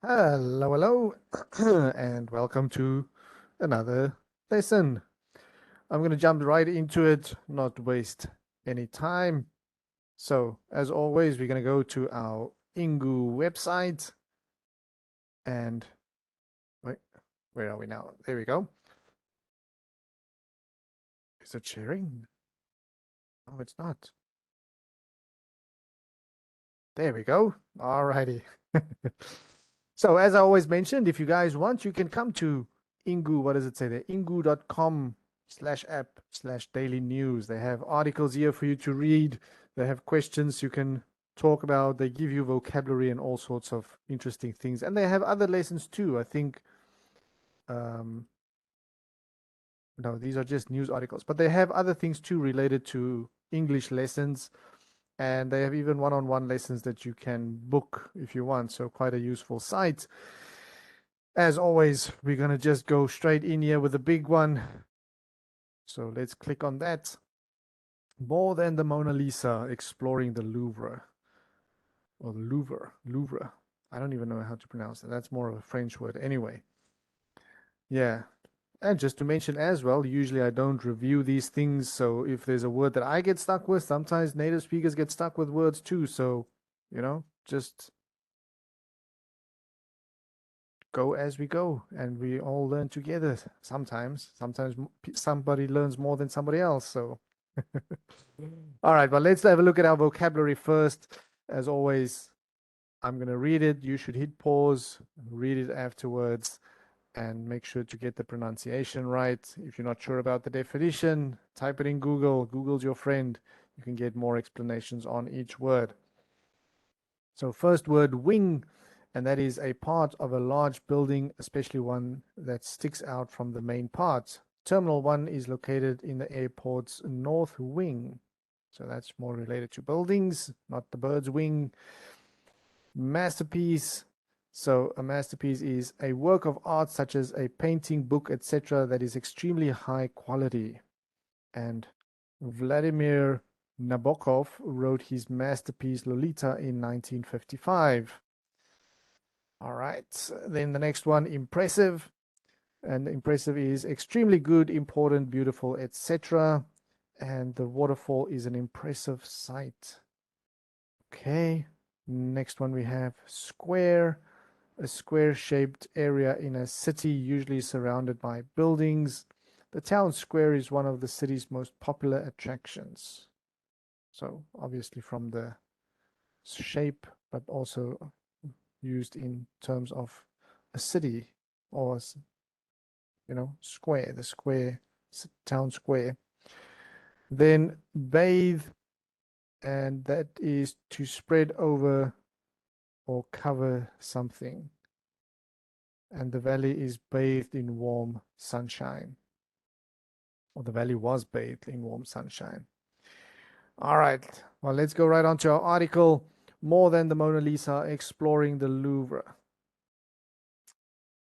Hello, hello, and welcome to another lesson. I'm going to jump right into it, not waste any time. So, as always, we're going to go to our Ingu website and wait, where are we now? There we go. Is it sharing? No, it's not. There we go. Alrighty. So, as I always mentioned, if you guys want, you can come to Ingu. What does it say there? Ingu.com/app/daily news. They have articles here for you to read. They have questions you can talk about. They give you vocabulary and all sorts of interesting things. And they have other lessons too. I think, um, no, these are just news articles, but they have other things too related to English lessons. And they have even one-on-one lessons that you can book if you want. So quite a useful site. As always, we're going to just go straight in here with the big one. So let's click on that. More than the Mona Lisa, exploring the Louvre. Or Louvre. I don't even know how to pronounce it. That's more of a French word anyway. Yeah. And just to mention as well, usually I don't review these things. So if there's a word that I get stuck with, sometimes native speakers get stuck with words too. So, just go as we go and we all learn together sometimes somebody learns more than somebody else, so all right, but let's have a look at our vocabulary first. As always, I'm going to read it. You should hit pause, read it afterwards, and make sure to get the pronunciation right. If you're not sure about the definition, type it in Google. Google's your friend. You can get more explanations on each word. So first word, wing, and that is a part of a large building, especially one that sticks out from the main part. Terminal 1 is located in the airport's north wing. So that's more related to buildings, not the bird's wing. Masterpiece. So a masterpiece is a work of art such as a painting, book, etc. that is extremely high quality. And Vladimir Nabokov wrote his masterpiece Lolita in 1955. All right, then the next one, impressive. And impressive is extremely good, important, beautiful, etc. And the waterfall is an impressive sight. Okay, next one we have square, a square-shaped area in a city, usually surrounded by buildings. The town square is one of the city's most popular attractions. So obviously from the shape, but also used in terms of a city or, square, the square, town square. Then bathe, and that is to spread over or cover something. And the valley is bathed in warm sunshine. Or the valley was bathed in warm sunshine. All right, well, let's go right on to our article. More than the Mona Lisa, exploring the Louvre.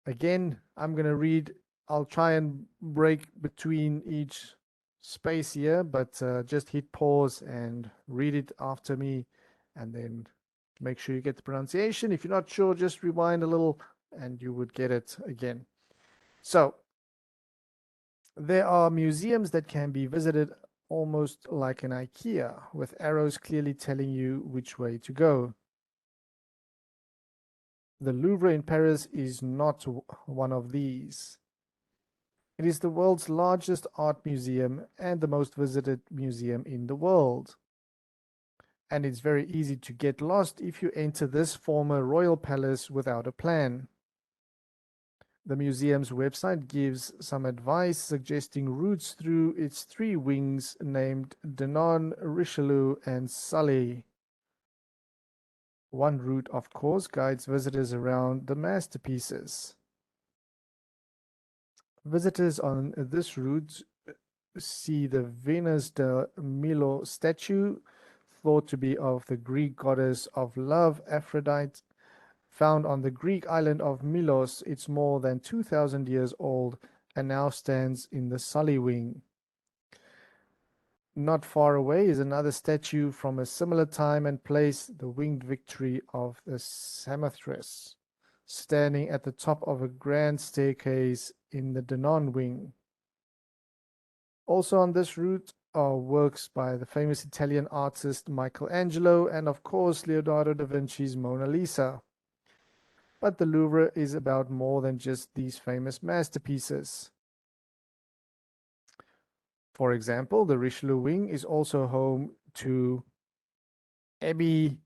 Again, I'm going to read. I'll try and break between each space here, but just hit pause and read it after me, and then make sure you get the pronunciation. If you're not sure, just rewind a little and you would get it again. So, there are museums that can be visited almost like an IKEA, with arrows clearly telling you which way to go. The Louvre in Paris is not one of these. It is the world's largest art museum and the most visited museum in the world. And it's very easy to get lost if you enter this former royal palace without a plan. The museum's website gives some advice suggesting routes through its three wings named Denon, Richelieu, and Sully. One route, of course, guides visitors around the masterpieces. Visitors on this route see the Venus de Milo statue, thought to be of the Greek goddess of love, Aphrodite. Found on the Greek island of Milos, it's more than 2,000 years old and now stands in the Sully wing. Not far away is another statue from a similar time and place, the winged victory of the Samothrace. standing at the top of a grand staircase in the Denon wing. Also on this route are works by the famous Italian artist Michelangelo and, of course, Leonardo da Vinci's Mona Lisa. But the Louvre is about more than just these famous masterpieces. For example, the Richelieu wing is also home to Abbey,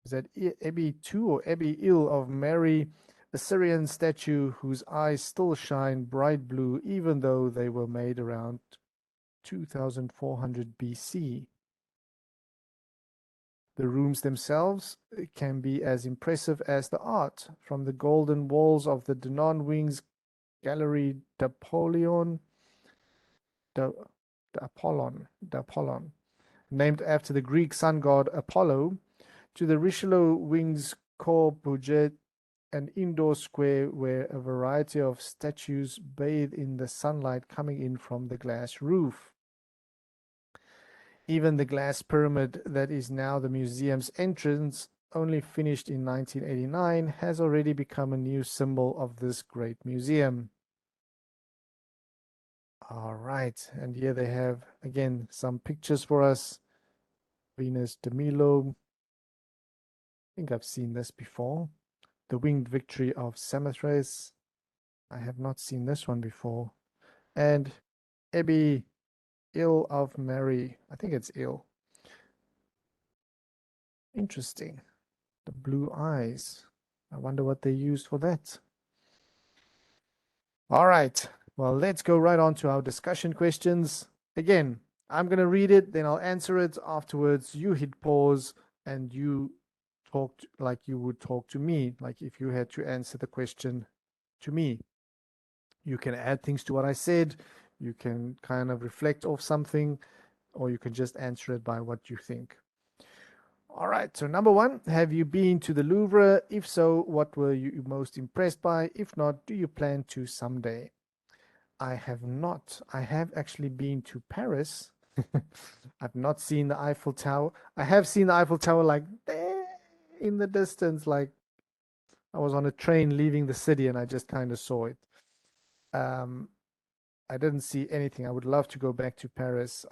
is that Abbey II or Abbey Ill of Mary, a Syrian statue whose eyes still shine bright blue even though they were made around 2400 BC. The rooms themselves can be as impressive as the art, from the golden walls of the Denon Wings Gallery d'Apollon, named after the Greek sun god Apollo, to the Richelieu Wings Corps an indoor square where a variety of statues bathe in the sunlight coming in from the glass roof. Even the glass pyramid that is now the museum's entrance, only finished in 1989, has already become a new symbol of this great museum. All right, and here they have, again, some pictures for us. Venus de Milo. I think I've seen this before. The Winged Victory of Samothrace. I have not seen this one before. And Abbey Ill of Mary. I think it's Ill. Interesting. The blue eyes. I wonder what they used for that. All right. Well, let's go right on to our discussion questions. Again, I'm going to read it, then I'll answer it. Afterwards, you hit pause and you talk like you would talk to me, like if you had to answer the question to me. You can add things to what I said. You can kind of reflect off something, or you can just answer it by what you think. All right, so number one, have you been to the Louvre? If so, what were you most impressed by? If not, do you plan to someday? I have not. I have actually been to Paris. I've not seen the Eiffel Tower. I have seen the Eiffel Tower like there in the distance, like I was on a train leaving the city and I just kind of saw it. Um, I didn't see anything. I would love to go back to Paris.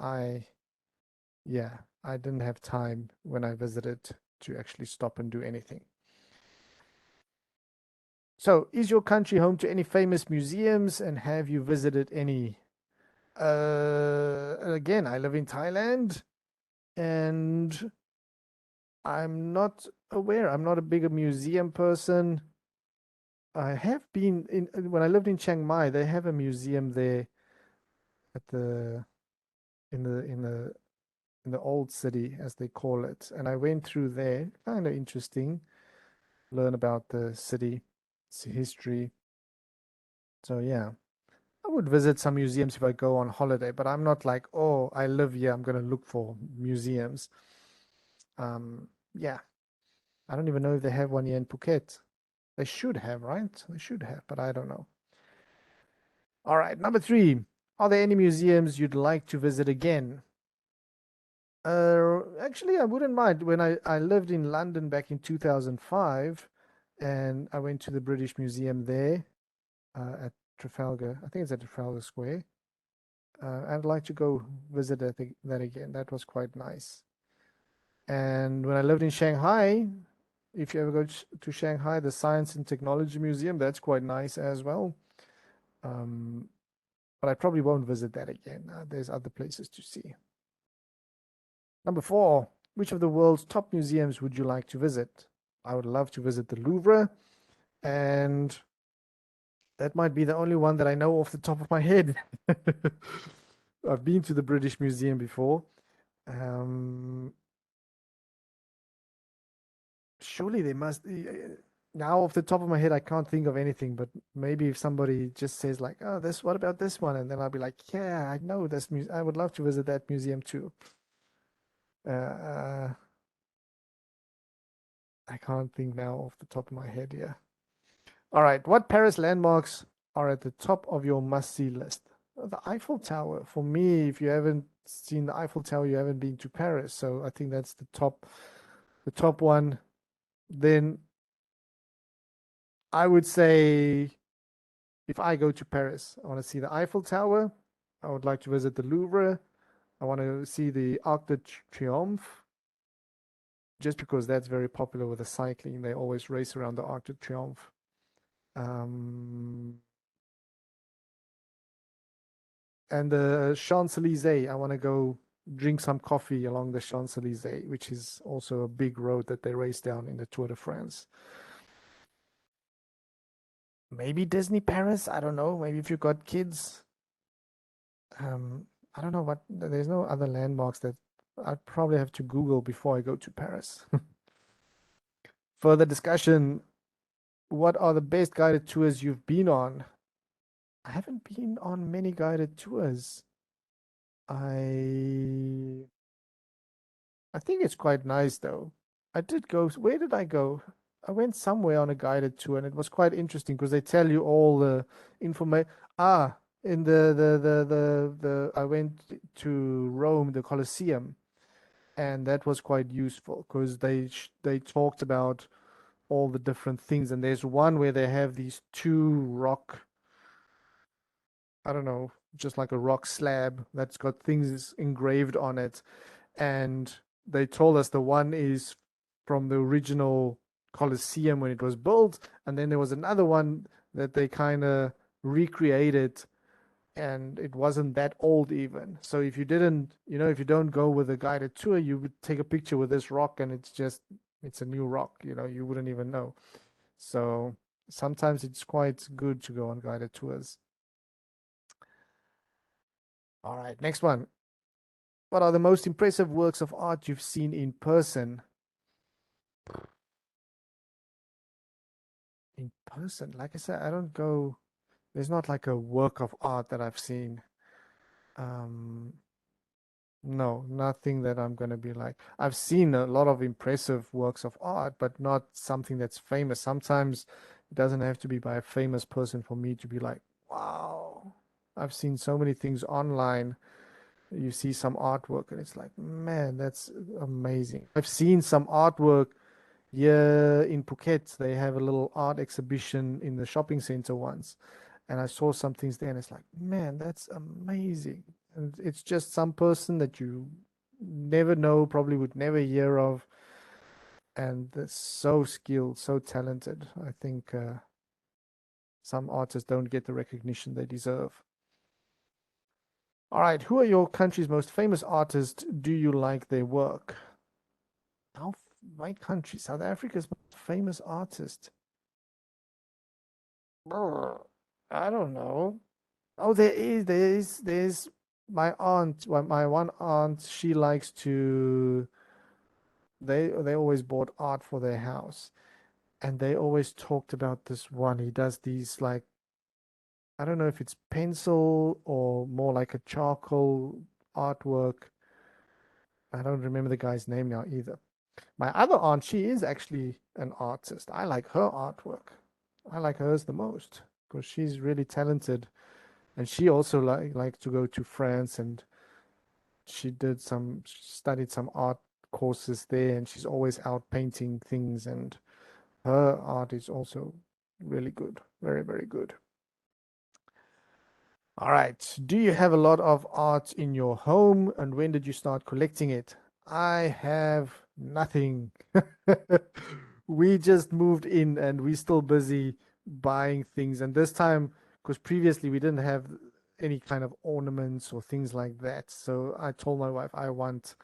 Yeah, I didn't have time when I visited to actually stop and do anything. So, is your country home to any famous museums and have you visited any? Again, I live in Thailand and I'm not aware. I'm not a big museum person. I have been in when I lived in Chiang Mai, they have a museum there at the in the in the in the old city, as they call it. And I went through there, kind of interesting, learn about the city, its history. So yeah, I would visit some museums if I go on holiday, but I'm not like, oh, I live here, I'm gonna look for museums. Yeah, I don't even know if they have one here in Phuket. They should have, right? They should have, but I don't know. All right, number three. Are there any museums you'd like to visit again? Actually, I wouldn't mind. When I lived in London back in 2005, and I went to the British Museum there at Trafalgar. I think it's at Trafalgar Square. I'd like to go visit that again. That was quite nice. And when I lived in Shanghai, if you ever go to Shanghai, the Science and Technology Museum, that's quite nice as well. But I probably won't visit that again. There's other places to see. Number four, which of the world's top museums would you like to visit? I would love to visit the Louvre, and that might be the only one that I know off the top of my head. I've been to the British Museum before. Surely they must. Now, off the top of my head, I can't think of anything, but maybe if somebody just says like, "Oh, this, what about this one?" and then I'll be like, "Yeah, I know this. I would love to visit that museum too." Uh, I can't think now off the top of my head. Yeah. All right. What Paris landmarks are at the top of your must-see list? The Eiffel Tower. For me, if you haven't seen the Eiffel Tower, you haven't been to Paris. So I think that's the top one. Then I would say if I go to Paris, I want to see the Eiffel Tower. I would like to visit the Louvre. I want to see the Arc de Triomphe, just because that's very popular with the cycling. They always race around the Arc de Triomphe. Um, and the Champs-Élysées. I want to go drink some coffee along the Champs-Élysées, which is also a big road that they race down in the Tour de France. Maybe Disney Paris. I don't know. Maybe if you got kids. Um, I don't know what. There's no other landmarks that I'd probably have to Google before I go to Paris. Further discussion. What are the best guided tours you've been on? I haven't been on many guided tours. I I think it's quite nice though. I did go. Where did I go? I went somewhere on a guided tour, and it was quite interesting because they tell you all the information. Ah, in the I went to Rome, the Colosseum, and that was quite useful because they talked about all the different things. And there's one where they have these two rock, I don't know, just like a rock slab that's got things engraved on it. And they told us the one is from the original Colosseum when it was built, and then there was another one that they kind of recreated, and it wasn't that old even. So if you didn't, if you don't go with a guided tour, you would take a picture with this rock, and it's a new rock. You wouldn't even know. So sometimes it's quite good to go on guided tours. All right, next one. What are the most impressive works of art you've seen in person? In person, like I said, I don't go. There's not like a work of art that I've seen. Um, no, nothing that I'm gonna be like. I've seen a lot of impressive works of art, but not something that's famous. Sometimes it doesn't have to be by a famous person for me to be like, wow. I've seen so many things online. You see some artwork, and it's like, man, that's amazing. I've seen some artwork. Yeah, in Phuket, they have a little art exhibition in the shopping center once, and I saw some things there, and it's like, man, that's amazing. And it's just some person that you never know, probably would never hear of, and they're so skilled, so talented. I think some artists don't get the recognition they deserve. All right, who are your country's most famous artists? Do you like their work? My country, South Africa's most famous artist. Brr, I don't know. Oh, there's my aunt, my one aunt, she likes to, they always bought art for their house, and they always talked about this one. He does these like, I don't know if it's pencil or more like a charcoal artwork. I don't remember the guy's name now either. My other aunt, she is actually an artist. I like her artwork. I like hers the most because she's really talented, and she also like to go to France, and studied some art courses there, and she's always out painting things, and her art is also really good, very, very good. All right. Do you have a lot of art in your home, and when did you start collecting it? I have nothing. We just moved in, and we're still busy buying things. And this time, because previously we didn't have any kind of ornaments or things like that. So I told my wife I want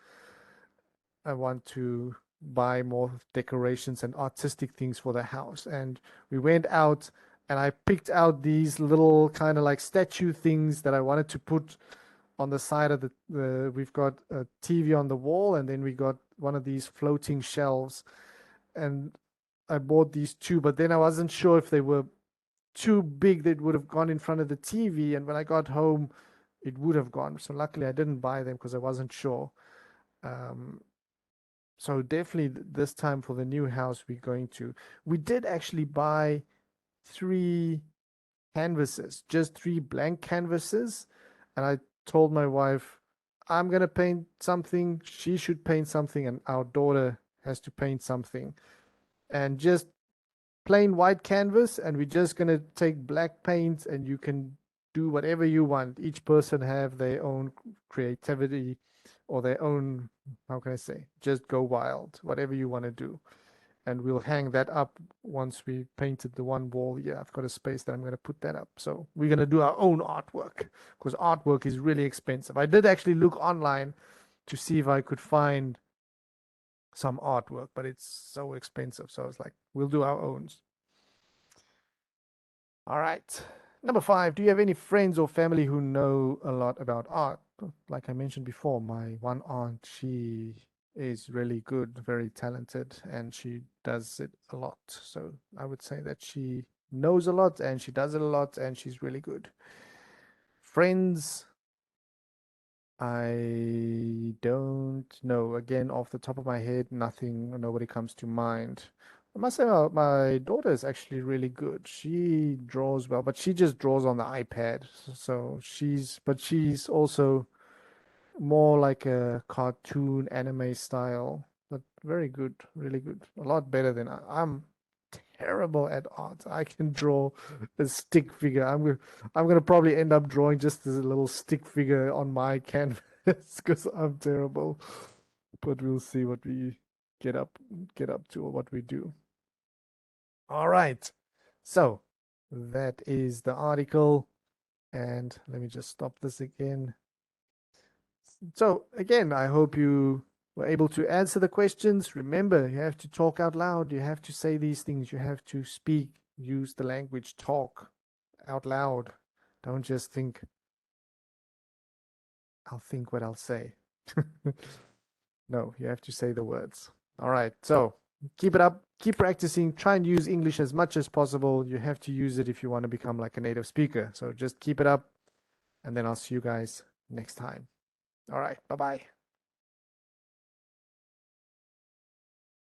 to buy more decorations and artistic things for the house. And we went out, and I picked out these little kind of like statue things that I wanted to put on the side of we've got a TV on the wall, and then we got one of these floating shelves. And I bought these two, but then I wasn't sure if they were too big that would have gone in front of the TV. And when I got home, it would have gone. So luckily I didn't buy them because I wasn't sure. Um, so definitely this time for the new house we did actually buy three canvases, just three blank canvases. And I told my wife, I'm gonna paint something, she should paint something, and our daughter has to paint something. And just plain white canvas, and we're just going to take black paint, and you can do whatever you want. Each person have their own creativity or their own, how can I say, just go wild, whatever you want to do. And we'll hang that up once we painted the one wall. Yeah, I've got a space that I'm going to put that up. So we're going to do our own artwork, because artwork is really expensive. I did actually look online to see if I could find some artwork, but it's so expensive. So I was like, we'll do our own. All right. Number 5, do you have any friends or family who know a lot about art? Like I mentioned before, my one aunt, she is really good, very talented, and she does it a lot. So I would say that she knows a lot and she does it a lot and she's really good. Friends, I don't know. Again, off the top of my head, nobody comes to mind. I must say my daughter is actually really good. She draws well, but she just draws on the iPad. So she's also more like a cartoon anime style, but very good, really good. A lot better than I'm terrible at art. I can draw a stick figure. I'm gonna probably end up drawing just as a little stick figure on my canvas because I'm terrible. But we'll see what we get up get up to or what we do. All right. So that is the article. And let me just stop this again. So again, I hope you were able to answer the questions. Remember, you have to talk out loud. You have to say these things. You have to speak, use the language, talk out loud. Don't just think, I'll think what I'll say. No, you have to say the words. All right. So keep it up. Keep practicing. Try and use English as much as possible. You have to use it if you want to become like a native speaker. So just keep it up. And then I'll see you guys next time. All right. Bye bye.